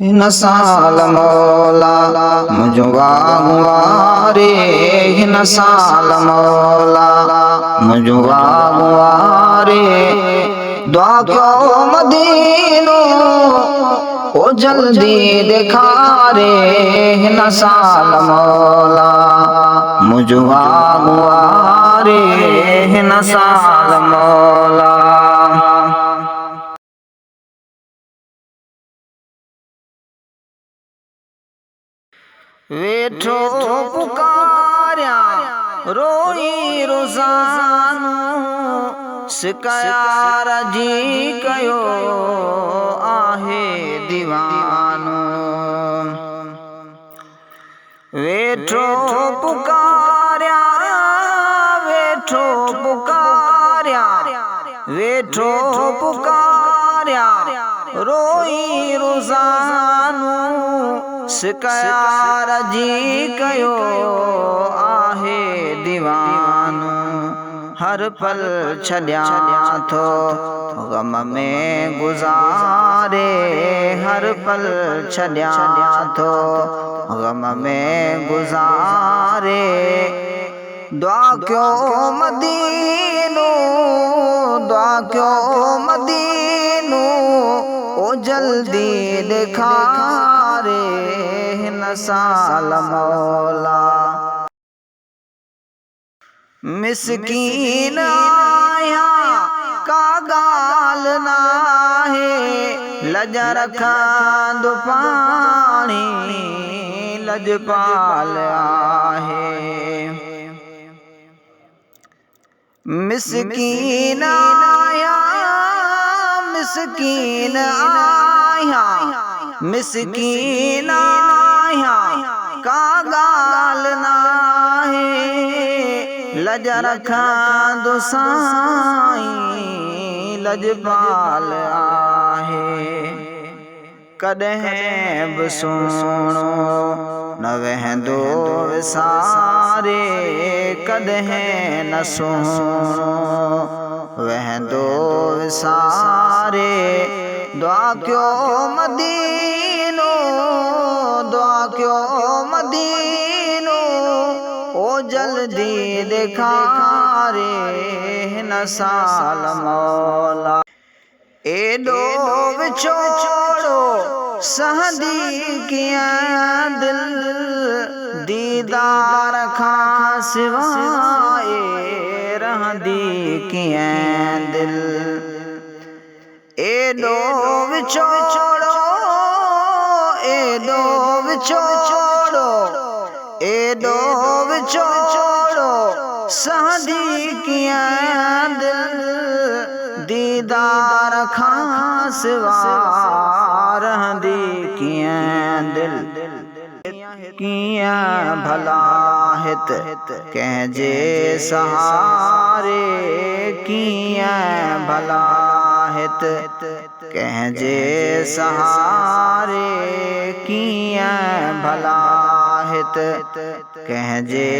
हिन साल मौला मुझो वारे, हिन साल मौला मुझो वारे। दुआ क्यों मदीनो ओ जल्दी दिखारे, हिन साल मौला मुझो वारे, हिन साल मौला। वेठो पुकारिया रोई रोज़ानो, शिकायार जी कयो आहे दीवानो। वेठो पुकारिया, वेठो पुकारिया, वेठो पुकारिया रोई रोज़ानो, शिकायार जी कयो आहे दीवानो। हर पल छॾिया थो ग़म में गुज़ारे, हर पल छॾिया थो ग़म में गुज़ारे। दुआ क्यों मदीनो, दुआ क्यों मदीनो ओ जल्दी दिखारे, हिन साल मौला। मिस्कीन आया का गाल नाहे, लज रखंदो पाणी लजपाल आहे। मिस्कीन आया, मिस्कीन आया, मिस्कीन आया का गाल नाहे, लज रखंदो साईं लजपाल आहे। कॾहिं बि सुहिणो न वहंदो विसारे, कॾहिं न सुहिणो वहंदो विसारे। दुआ क्यों मदीनो, दुआ क्यों मदीनो ओ जल्दी दिखारे, हिन साल मौला। एॾो विछोड़ो सहंदी कीअं दिल, दीदार खां सिवाए रहंदी कीअं दिल। एॾो विछोड़ो, एॾो विछोड़ो, एॾो विछोड़ो सहंदी कीअं दिल, दीदार खां सिवा रहंदी कीअं दिल। कीअं भला हित कंहिंजे सहारे, कीअं भला हित कंहिंजे सहारे, कीअं भला हित कंहिंजे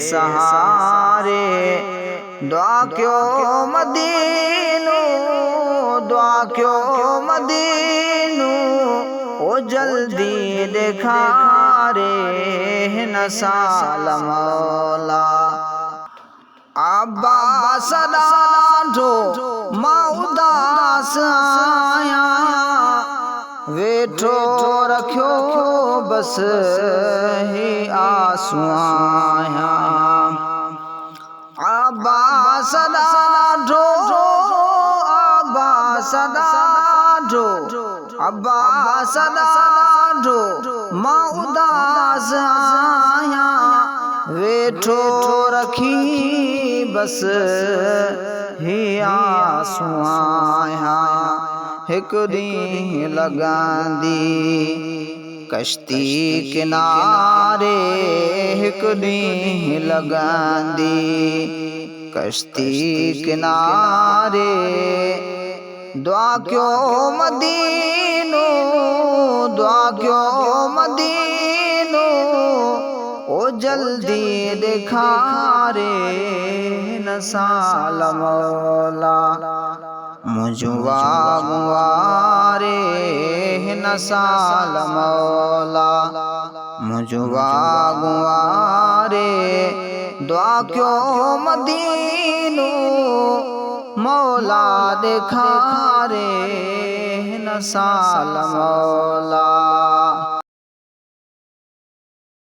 सहारे। दुआ क्यों मदीनो, दुआ क्यों मदीनो ओ जल्दी दिखारे, हिन साल मौला। अब्बास ॾाढो मां उदास आहियां, वेठो रखियो बस ही आसूं आहियां। अब्बास ॾाढो, अब्बास ॾाढो, अब्बास ॾाढो मां उदास आहियां, वेठो रखी बस ही आसूं आहियां। हिकु ॾींहुं लॻंदी कश्ती किनारे, हिकु ॾींहुं लॻंदी कश्ती किनारे। दुआ क्यों मदीनो, दुआ क्यों मदीनो ओ जल्दी दिखारे, हिन साल मौला। मुझवा गुवारे न साल मौला, मुझवा गुवारे दुआ क्यों मदीनो मौला दिखारे न साल मौला।